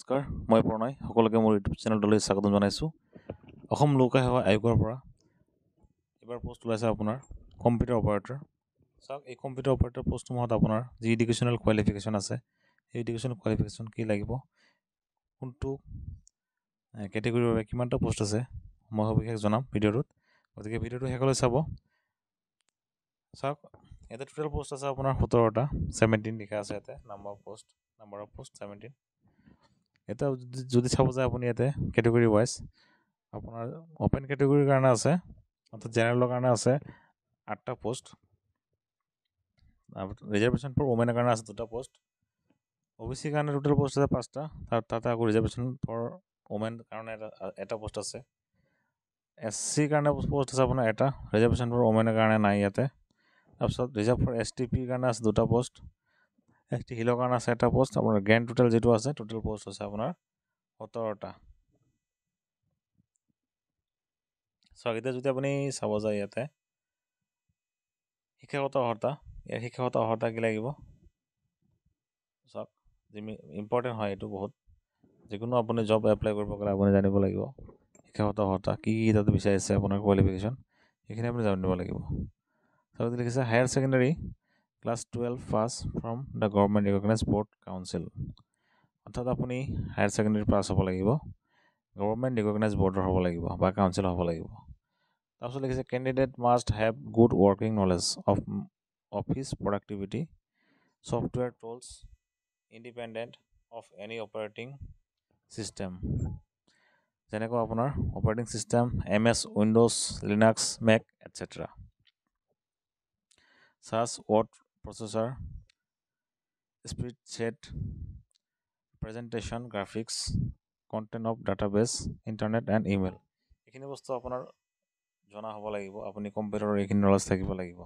নমস্কাৰ, মই প্ৰণয়। সকলোকে মোৰ ইউটিউব চেনেলটোলৈ স্বাগতম জনাইছোঁ। অসম লোক সেৱা আয়োগৰ পৰা এইবাৰ পোষ্ট ওলাইছে আপোনাৰ কম্পিউটাৰ অপাৰেটৰ। চাওক, এই কম্পিউটাৰ অপাৰেটৰ পোষ্টসমূহত আপোনাৰ যি এডুকেশ্যনেল কোৱালিফিকেশ্যন আছে, সেই এডুকেশ্যনেল কোৱালিফিকেশ্যন কি লাগিব, কোনটো কেটেগৰীৰ বাবে কিমানটা পোষ্ট আছে, মই সবিশেষ জনাম ভিডিঅ'টোত। গতিকে ভিডিঅ'টো শেষলৈ চাব। চাওক, ইয়াতে টোটেল পোষ্ট আছে আপোনাৰ 17টা, 17 লিখা আছে ইয়াতে, নাম্বাৰ অফ পোষ্ট 17। এটা যদি চাব যায় আপুনি ইয়াতে কেটেগৰী ৱাইজ আপোনাৰ অপেন কেটেগৰীৰ কাৰণে আছে, অৰ্থাৎ জেনেৰেলৰ কাৰণে আছে 8টা পোষ্ট। ৰিজাৰ্ভেশ্যন ফৰ ওমেনৰ কাৰণে আছে 2টা পোষ্ট। OBCৰ কাৰণে টোটেল পোষ্ট আছে 5টা, তাতে আকৌ ৰিজাৰ্ভেশ্যন ফৰ ওমেন কাৰণে এটা পোষ্ট আছে। SCৰ কাৰণে পোষ্ট আছে আপোনাৰ এটা, ৰিজাৰ্ভেশ্যন ফৰ ওমেনৰ কাৰণে নাই ইয়াতে। তাৰপিছত ৰিজাৰ্ভ ফৰ STPৰ কাৰণে আছে 2টা পোষ্ট, ST হিলৰ কাৰণে আছে এটা পোষ্ট। আপোনাৰ গ্ৰেণ্ড টোটেল যিটো আছে, টোটেল পোষ্ট আছে আপোনাৰ 17টা। চাওক, এতিয়া যদি আপুনি চাব যায় ইয়াতে শিক্ষাগত অৰ্হতা, ইয়াৰ শিক্ষাগত অৰ্হতা কি লাগিব চাওক, ইম্পৰ্টেণ্ট হয় এইটো বহুত। যিকোনো আপুনি জব এপ্লাই কৰিব গ'লে আপুনি জানিব লাগিব শিক্ষাগত অৰ্হতা কি তাতে বিচাৰিছে, আপোনাৰ কোৱালিফিকেশ্যন সেইখিনি আপুনি জানিব লাগিব। চাওক, লিখিছে higher secondary class 12 pass from the government recognise board council. অৰ্থাৎ আপুনি হায়াৰ ছেকেণ্ডাৰী পাছ হ'ব লাগিব, গভৰ্ণমেণ্ট ৰিকগনাইজ ব'ৰ্ডৰ হ'ব লাগিব বা কাউন্সিল হ'ব লাগিব। তাৰপিছত লিখিছে candidate must have good working knowledge of office productivity software tools independent of any operating system, যেনেকৈ আপোনাৰ operating system MS, Windows, Linux, Mac etcetera, such word processor, spreadsheet, presentation, graphics, content of database, internet and email. এইখিনি বস্তু আপোনাৰ জনা হ'ব লাগিব, আপুনি কম্পিউটাৰৰ এইখিনি নলেজ থাকিব লাগিব।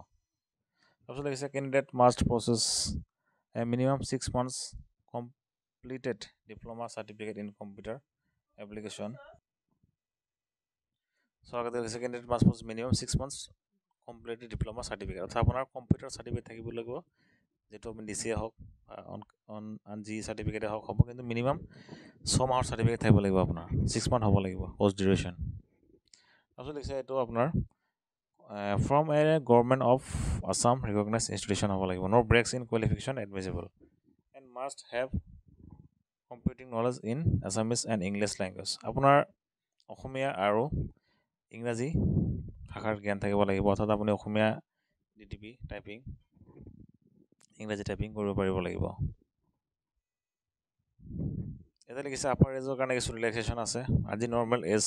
তাৰপিছত লিখিছে candidate must process minimum 6 months completed diploma certificate in computer application. চৰকাৰে লিখিছে candidate must process minimum 6 months completed diploma certificate, অৰ্থাৎ আপোনাৰ কম্পিউটাৰ চাৰ্টিফিকেট থাকিব লাগিব, যিটো আপুনি DCA হওক আন যি চাৰ্টিফিকেটে হওক হ'ব, কিন্তু মিনিমাম 6 মাহৰ চাৰ্টিফিকেট থাকিব লাগিব আপোনাৰ, 6 months হ'ব লাগিব পষ্ট ডিউৰেশ্যন। তাৰপিছত লিখিছে এইটো আপোনাৰ from a government of Assam recognise institution হ'ব লাগিব, no' breaks in qualification admissible and must have computing knowledge in Assamese and English language. আপোনাৰ অসমীয়া আৰু ইংৰাজী ভাষাৰ জ্ঞান থাকিব লাগিব, অৰ্থাৎ আপুনি অসমীয়া DTP টাইপিং, ইংৰাজী টাইপিং কৰিব পাৰিব লাগিব। এতিয়া লিখিছে আপাৰ এজৰ কাৰণে কিছু ৰিলেক্সেশ্যন আছে। আজি নৰ্মেল এজ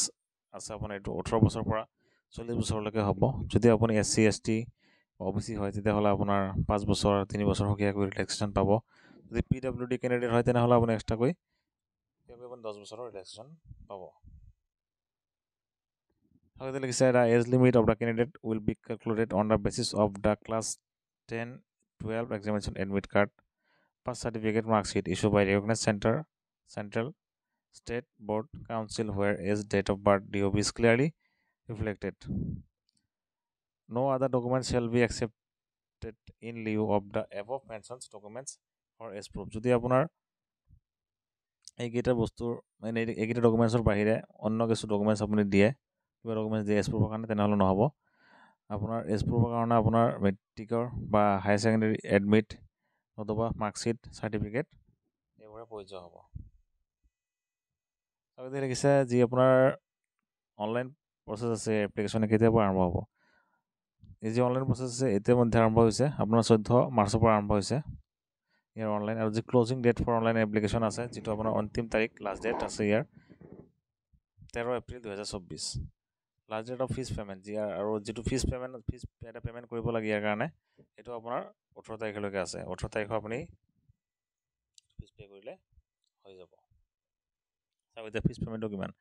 আছে আপোনাৰ এইটো 18 বছৰৰ পৰা 40 বছৰলৈকে হ'ব। যদি আপুনি SC ST OBC হয় তেতিয়াহ'লে আপোনাৰ 5 বছৰ 3 বছৰ সকিয়াকৈ ৰিলেক্সেশ্যন পাব। যদি PWD কেণ্ডিডেট হয় তেনেহ'লে আপুনি এক্সট্ৰাকৈ 10 বছৰৰ ৰিলেক্সেশ্যন পাব। আগতে লিখিছে the age limit of the candidate will be calculated on the basis of the class 10-12 examination admit card pass certificate marksheet issue by recognise central State Board Council where age, date of birth, DOB is clearly reflected. No other documents shall be accepted in lieu of the above mentioned documents or age proof. যদি আপোনাৰ এইকেইটা বস্তুৰ মানে এইকেইটা ডকুমেণ্টছৰ বাহিৰে অন্য কিছু documents আপুনি দিয়ে, কিবা ডকুমেণ্টছ দিয়ে এজ প্ৰুফৰ কাৰণে, তেনেহ'লে নহ'ব। আপোনাৰ এজ প্ৰুফৰ কাৰণে আপোনাৰ মেট্ৰিকৰ বা হায়াৰ ছেকেণ্ডেৰী এডমিট নতুবা মাৰ্কশ্বিট চাৰ্টিফিকেট এইবোৰে প্ৰয়োজ্য হ'ব। আগতে লিখিছে যি আপোনাৰ অনলাইন প্ৰচেছ আছে এপ্লিকেশ্যনে কেতিয়াৰ পৰা আৰম্ভ হ'ব। এই যি অনলাইন প্ৰচেছ আছে ইতিমধ্যে আৰম্ভ হৈছে, আপোনাৰ 14 মাৰ্চৰ পৰা আৰম্ভ হৈছে ইয়াৰ অনলাইন। আৰু যি closing date for online application আছে, যিটো আপোনাৰ অন্তিম তাৰিখ লাষ্ট ডেট আছে ইয়াৰ 13 April 2024। Last date of fees payment আৰু যিটো ফিজ এটা পে'মেণ্ট কৰিব লাগে ইয়াৰ কাৰণে, সেইটো আপোনাৰ 18 তাৰিখলৈকে আছে। 18 তাৰিখৰ আপুনি ফিজ পে' কৰিলে হৈ যাব। চাওক এতিয়া ফিজ পে'মেণ্টটো কিমান।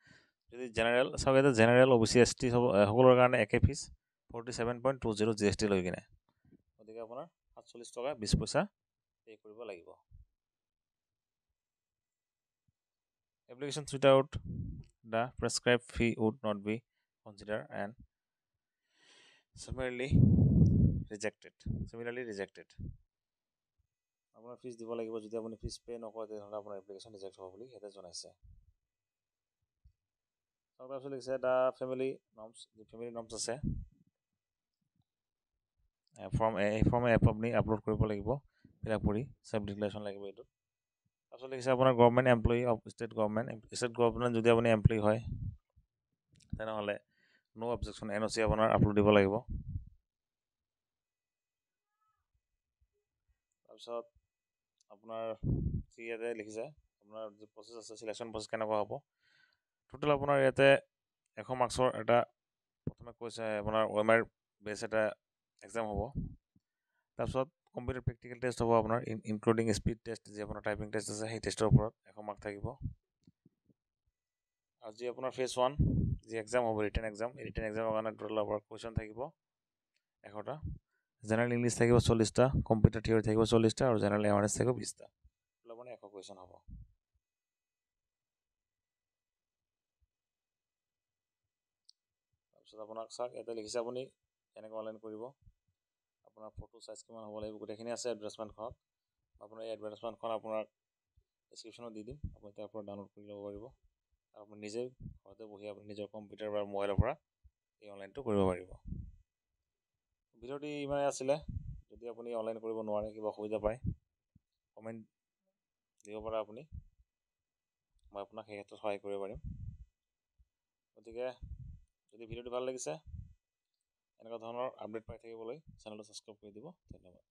যদি জেনেৰেল চাওক, এতিয়া জেনেৰেল OBC ST সকলোৰে কাৰণে একে ফিজ 47.20 GST লৈ কিনে, গতিকে আপোনাৰ 47 টকা 20 পইচা পে' কৰিব লাগিব। Application without the prescribed fee would not be consider and similarly rejected. আপোনাৰ ফিজ দিব লাগিব। যদি আপুনি ফিজ পে' নকৰে তেতিয়াহ'লে আপোনাৰ এপ্লিকেশ্যন ৰিজেক্ট হ'ব বুলি সিহঁতে জনাইছে। তাৰপিছত লিখিছে দ্য ফেমিলি নৰ্মছ আছে ফৰ্ম এপ আপুনি আপলোড কৰিব লাগিব, ফিল আপ কৰি চেল্ফ ডিক্লেৰেশ্যন লাগিব এইটোত। তাৰপিছত লিখিছে আপোনাৰ government employee of state government যদি আপুনি এমপ্লয়ী হয় তেনেহ'লে ন' অবজেকশ্যন NOC আপোনাৰ আপলোড দিব লাগিব। তাৰপিছত আপোনাৰ ইয়াতে লিখিছে আপোনাৰ যি প্ৰচেছ আছে চিলেকশ্যন প্ৰচেছ কেনেকুৱা হ'ব। টোটেল আপোনাৰ ইয়াতে 100 মাৰ্কছৰ এটা প্ৰথমে কৈছে আপোনাৰ OMR বেছ এটা এক্সাম হ'ব। তাৰপিছত কম্পিউটাৰ প্ৰেক্টিকেল টেষ্ট হ'ব আপোনাৰ ইনক্লুডিং স্পীড টেষ্ট, যি আপোনাৰ টাইপিং টেষ্ট আছে সেই টেষ্টৰ ওপৰত 100 মাৰ্ক থাকিব। আৰু যি আপোনাৰ ফেজ 1 যি এক্সাম হ'ব ৰিটেন এক্সামৰ কাৰণে টোটেল আপোনাৰ কুৱেশ্যন থাকিব 100টা। জেনেৰেল ইংলিছ থাকিব 40টা, কম্পিউটাৰ থিয়ৰী থাকিব 40টা আৰু জেনেৰেল এৱাৰনেছ থাকিব 20টা। আপোনাৰ 100 কুৱেশ্যন হ'ব। তাৰপিছত আপোনাক চাওক ইয়াতে লিখিছে আপুনি কেনেকৈ অনলাইন কৰিব। আপোনাৰ ফটো চাইজ কিমান হ'ব লাগিব গোটেইখিনি আছে এডভাৰ্টাইজমেণ্টখনত। আপোনাৰ এই এডভাৰ্টাইজমেণ্টখন আপোনাক ডেছক্ৰিপশ্যনত দি দিম, আপুনি তাৰ পৰা ডাউনলোড কৰি ল'ব পাৰিব। আৰু আপুনি নিজে ঘৰতে বহি আপুনি নিজৰ কম্পিউটাৰ বা মোবাইলৰ পৰা এই অনলাইনটো কৰিব পাৰিব। ভিডিঅ'টি ইমানেই আছিলে। যদি আপুনি অনলাইন কৰিব নোৱাৰে, কিবা অসুবিধা পায়, কমেণ্ট দিব পাৰে আপুনি, মই আপোনাক সেই ক্ষেত্ৰত সহায় কৰিব পাৰিম। গতিকে যদি ভিডিঅ'টো ভাল লাগিছে এনেকুৱা ধৰণৰ আপডেট পাই থাকিবলৈ চেনেলটো ছাবস্ক্ৰাইব কৰি দিব। ধন্যবাদ।